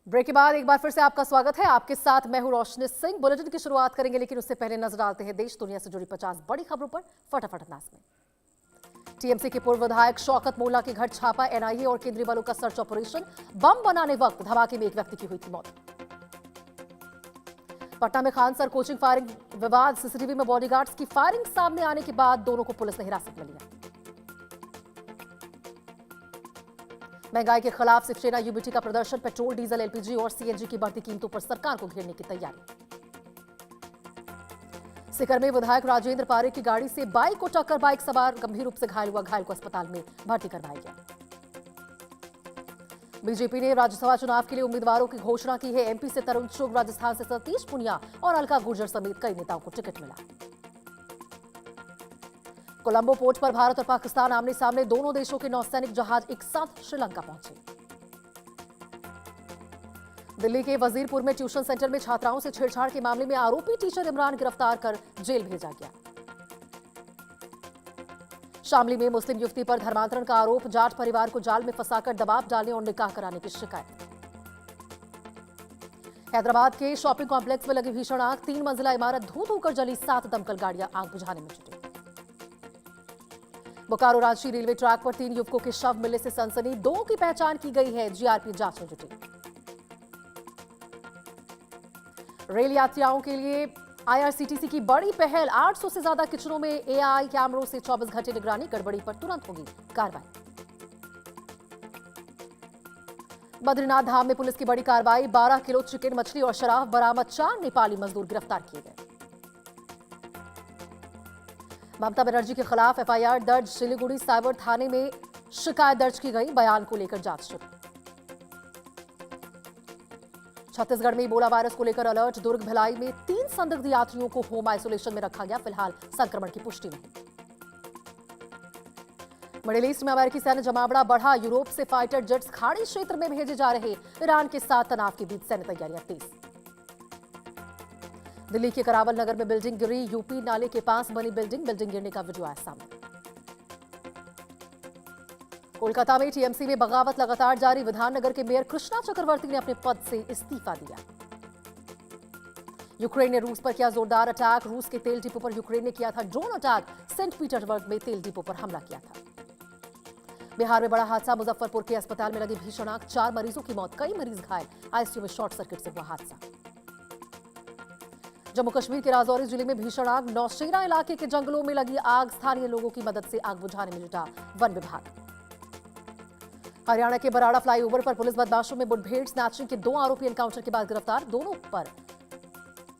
Break के बाद एक बार फिर से आपका स्वागत है। आपके साथ मैं हूं रोशनी सिंह। बुलेटिन की शुरुआत करेंगे, लेकिन उससे पहले नजर डालते हैं देश दुनिया से जुड़ी 50 बड़ी खबरों पर फटाफट अंदाज में। टीएमसी के पूर्व विधायक शौकत मोल्ला के घर छापा एनआईए और केंद्रीय बलों का सर्च ऑपरेशन। बम बनाने वक्त धमाके में एक व्यक्ति की हुई थी मौत। पटना में खान सर कोचिंग फायरिंग विवाद, सीसीटीवी में बॉडीगार्ड्स की फायरिंग सामने आने के बाद दोनों को पुलिस ने हिरासत में लिया। महंगाई के खिलाफ शिवसेना यूबीटी का प्रदर्शन, पेट्रोल, डीजल, एलपीजी और सीएनजी की बढ़ती कीमतों पर सरकार को घेरने की तैयारी। सीकर में विधायक राजेंद्र पारेख की गाड़ी से बाइक को टक्कर, बाइक सवार गंभीर रूप से घायल हुआ, घायल को अस्पताल में भर्ती करवाया गया। बीजेपी ने राज्यसभा चुनाव के लिए उम्मीदवारों की घोषणा की है। एमपी से तरुण चुग, राजस्थान से सतीश पुनिया और अलका गुर्जर समेत कई नेताओं को टिकट मिला। कोलंबो पोर्ट पर भारत और पाकिस्तान आमने सामने, दोनों देशों के नौसैनिक जहाज एक साथ श्रीलंका पहुंचे। दिल्ली के वजीरपुर में ट्यूशन सेंटर में छात्राओं से छेड़छाड़ के मामले में आरोपी टीचर इमरान गिरफ्तार कर जेल भेजा गया। शामली में मुस्लिम युवती पर धर्मांतरण का आरोप, जाट परिवार को जाल में फंसाकर दबाव डालने और निकाह कराने की शिकायत। हैदराबाद के शॉपिंग कॉम्प्लेक्स में लगी भीषण आग, 3 मंजिला इमारत धू धू कर जली, 7 दमकल गाड़ियां आग बुझाने में जुटी। बोकारो रांची रेलवे ट्रैक पर 3 युवकों के शव मिलने से सनसनी, 2 की पहचान की गई है, जीआरपी जांच में जुटी। रेल यात्रियों के लिए आईआरसीटीसी की बड़ी पहल, 800 से ज्यादा किचनों में एआई कैमरों से 24 घंटे निगरानी, गड़बड़ी पर तुरंत होगी कार्रवाई। बद्रीनाथ धाम में पुलिस की बड़ी कार्रवाई, 12 किलो चिकन, मछली और शराब बरामद, 4 नेपाली मजदूर गिरफ्तार किए गए। ममता बनर्जी के खिलाफ एफआईआर दर्ज, सिलीगुड़ी साइबर थाने में शिकायत दर्ज की गई, बयान को लेकर जांच शुरू। छत्तीसगढ़ में इबोला वायरस को लेकर अलर्ट, दुर्ग भिलाई में 3 संदिग्ध यात्रियों को होम आइसोलेशन में रखा गया, फिलहाल संक्रमण की पुष्टि नहीं। मिडिल ईस्ट में अमेरिकी सैन्य जमावड़ा बढ़ा, यूरोप से फाइटर जेट्स खाड़ी क्षेत्र में भेजे जा रहे, ईरान के साथ तनाव के बीच सैन्य तैयारियां तेज। दिल्ली के करावल नगर में बिल्डिंग गिरी, यूपी नाले के पास बनी बिल्डिंग गिरने का वीडियो आया सामने। कोलकाता में टीएमसी में बगावत लगातार जारी, विधाननगर के मेयर कृष्णा चक्रवर्ती ने अपने पद से इस्तीफा दिया। यूक्रेन ने रूस पर किया जोरदार अटैक, रूस के तेल डिपो पर यूक्रेन ने किया था ड्रोन अटैक, सेंट पीटर्सबर्ग में तेल डिपो पर हमला किया था। बिहार में बड़ा हादसा, मुजफ्फरपुर के अस्पताल में लगी भीषण आग, 4 मरीजों की मौत, कई मरीज घायल, आईसीयू में शॉर्ट सर्किट से हुआ हादसा। जम्मू कश्मीर के राजौरी जिले में भीषण आग, नौशेरा इलाके के जंगलों में लगी आग, स्थानीय लोगों की मदद से आग बुझाने में जुटा वन विभाग। हरियाणा के बराड़ा फ्लाईओवर पर पुलिस बदमाशों में मुठभेड़, स्नैचिंग के 2 आरोपी एनकाउंटर के बाद गिरफ्तार, दोनों पर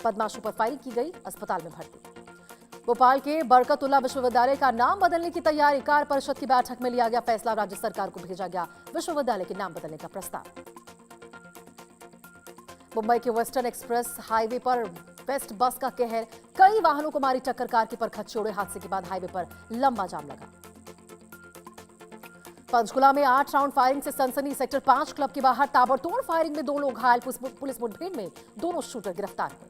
बदमाशों पर फायरिंग की गई, अस्पताल में भर्ती। भोपाल के बरकतुल्ला विश्वविद्यालय का नाम बदलने की तैयारी, कार्य परिषद की बैठक में लिया गया फैसला, राज्य सरकार को भेजा गया विश्वविद्यालय के नाम बदलने का प्रस्ताव। मुंबई के वेस्टर्न एक्सप्रेस हाईवे पर वेस्ट बस का कहर, कई वाहनों को मारी टक्कर, कार के परखच्चे उड़े, हादसे के बाद हाईवे पर लंबा जाम लगा। पंचकुला में 8 राउंड फायरिंग से सनसनी, सेक्टर 5 क्लब के बाहर ताबड़तोड़ फायरिंग में 2 लोग घायल, पुलिस मुठभेड़ में दोनों शूटर गिरफ्तार हुए।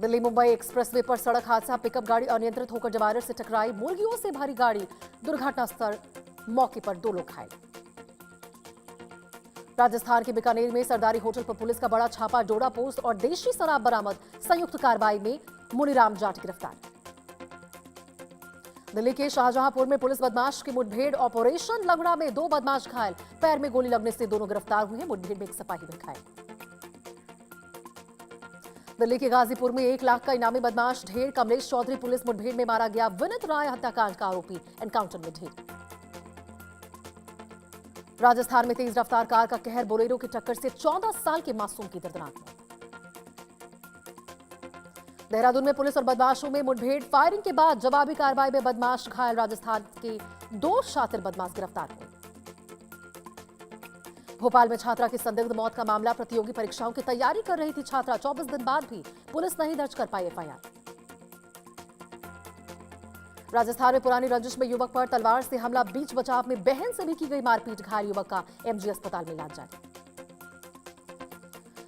दिल्ली मुंबई एक्सप्रेसवे पर सड़क हादसा, पिकअप गाड़ी अनियंत्रित होकर डिवाइडर से टकराई, मुर्गियों से भरी गाड़ी, दुर्घटनास्थल, मौके पर 2 लोग घायल। राजस्थान के बीकानेर में सरदारी होटल पर पुलिस का बड़ा छापा, डोडा पोस्ट और देशी शराब बरामद, संयुक्त कार्रवाई में मुनीराम जाट गिरफ्तार। दिल्ली के शाहजहांपुर में पुलिस बदमाश की मुठभेड़, ऑपरेशन लंगड़ा में 2 बदमाश घायल, पैर में गोली लगने से दोनों गिरफ्तार हुए, मुठभेड़ में एक सिपाही भी घायल। दिल्ली के गाजीपुर में 1 लाख का इनामी बदमाश ढेर, कमलेश चौधरी पुलिस मुठभेड़ में मारा गया, विनित राय हत्याकांड का आरोपी एनकाउंटर में ढेर। राजस्थान में तेज रफ्तार कार का कहर, बोलेरो की टक्कर से 14 साल के मासूम की दर्दनाक मौत। देहरादून में पुलिस और बदमाशों में मुठभेड़, फायरिंग के बाद जवाबी कार्रवाई में बदमाश घायल, राजस्थान के 2 शातिर बदमाश गिरफ्तार हुए। भोपाल में छात्रा की संदिग्ध मौत का मामला, प्रतियोगी परीक्षाओं की तैयारी कर रही थी छात्रा, 24 दिन बाद भी पुलिस नहीं दर्ज कर पाई एफआईआर। राजस्थान में पुरानी रंजिश में युवक पर तलवार से हमला, बीच बचाव में बहन से भी की गई मारपीट, घायल युवक का एमजी अस्पताल में इलाज जारी।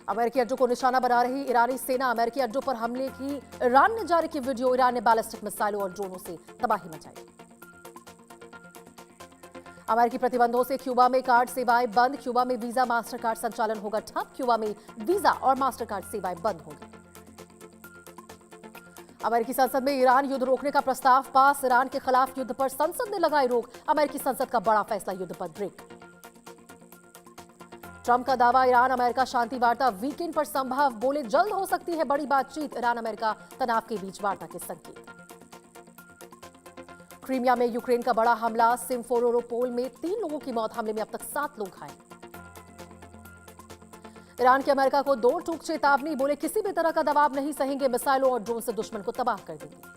अमेरिकी अड्डों को निशाना बना रही ईरानी सेना, अमेरिकी अड्डों पर हमले की ईरान ने जारी की वीडियो, ईरान ने बैलिस्टिक मिसाइलों और ड्रोनों से तबाही मचाई। अमेरिकी प्रतिबंधों से क्यूबा में कार्ड सेवाएं बंद। क्यूबा में वीजा मास्टर कार्ड संचालन होगा ठप। क्यूबा में वीजा और मास्टर कार्ड सेवाएं बंद होंगी। अमेरिकी संसद में ईरान युद्ध रोकने का प्रस्ताव पास। ईरान के खिलाफ युद्ध पर संसद ने लगाई रोक। अमेरिकी संसद का बड़ा फैसला, युद्ध पर ब्रेक। ट्रंप का दावा, ईरान अमेरिका शांति वार्ता वीकेंड पर संभव। बोले जल्द हो सकती है बड़ी बातचीत। ईरान अमेरिका तनाव के बीच वार्ता के संकेत। क्रीमिया में यूक्रेन का बड़ा हमला। सिम्फेरोपोल में 3 लोगों की मौत। हमले में अब तक 7 लोग घायल। ईरान की अमेरिका को 2 टूक चेतावनी। बोले किसी भी तरह का दबाव नहीं सहेंगे। मिसाइलों और ड्रोन से दुश्मन को तबाह कर देंगे।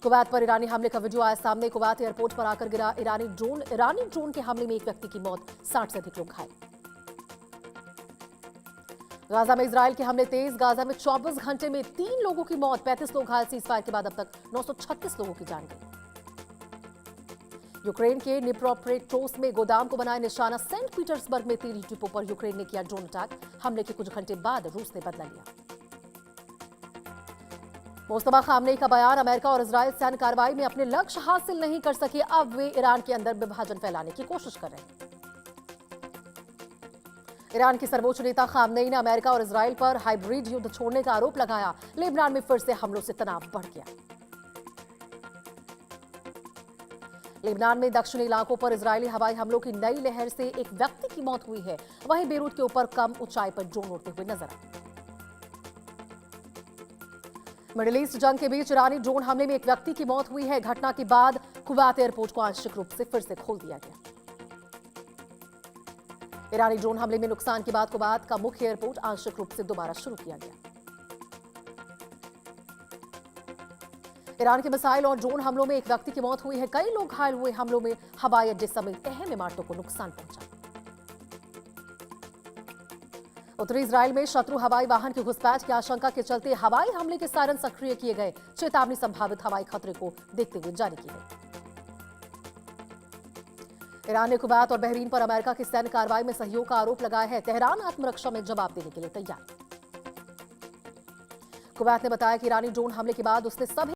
कुवैत पर ईरानी हमले का वीडियो आया सामने। कुवैत एयरपोर्ट पर आकर गिरा ईरानी ड्रोन के हमले में एक व्यक्ति की मौत, 60 से अधिक लोग घायल। गाजा में इजरायल के हमले तेज। गाजा में 24 घंटे में 3 लोगों की मौत, 35 लोग घायल। सीजफायर के बाद अब तक 936 लोगों की जान गई। यूक्रेन के निप्रोपेट्रोव्स्क में गोदाम को बनाए निशाना। सेंट पीटर्सबर्ग में तेल डिपो पर यूक्रेन ने किया ड्रोन अटैक। हमले के कुछ घंटे बाद रूस ने बदला लिया। मुस्तफा खामनेई का बयान, अमेरिका और इजरायल सैन्य कार्रवाई में अपने लक्ष्य हासिल नहीं कर सके। अब वे ईरान के अंदर विभाजन फैलाने की कोशिश कर रहे हैं। ईरान के सर्वोच्च नेता खामनेई ने अमेरिका और इजरायल पर हाइब्रिड युद्ध छोड़ने का आरोप लगाया। लेबनान में फिर से हमलों से तनाव बढ़ गया। लेबनान में दक्षिणी इलाकों पर इजरायली हवाई हमलों की नई लहर से एक व्यक्ति की मौत हुई है। वहीं बेरूत के ऊपर कम ऊंचाई पर ड्रोन उड़ते हुए नजर आए। मिडिल ईस्ट जंग के बीच ईरानी ड्रोन हमले में एक व्यक्ति की मौत हुई है। घटना के बाद कुवैत एयरपोर्ट को आंशिक रूप से फिर से खोल दिया गया। ईरानी ड्रोन हमले में नुकसान के बाद कुवैत का मुख्य एयरपोर्ट आंशिक रूप से दोबारा शुरू किया गया। ईरान के मिसाइल और ड्रोन हमलों में एक व्यक्ति की मौत हुई है। कई लोग घायल हुए। हमलों में हवाई अड्डे समेत अहम इमारतों को नुकसान पहुंचा। उत्तरी इजरायल में शत्रु हवाई वाहन की घुसपैठ की आशंका के चलते हवाई हमले के सायरन सक्रिय किए गए। चेतावनी संभावित हवाई खतरे को देखते हुए जारी की गई। ईरान ने कुवैत और बहरीन पर अमेरिका की सैन्य कार्रवाई में सहयोग का आरोप लगाया है। तेहरान आत्मरक्षा में जवाब देने के लिए तैयार। कुवैत ने बताया कि ईरानी ड्रोन हमले के बाद उसने सभी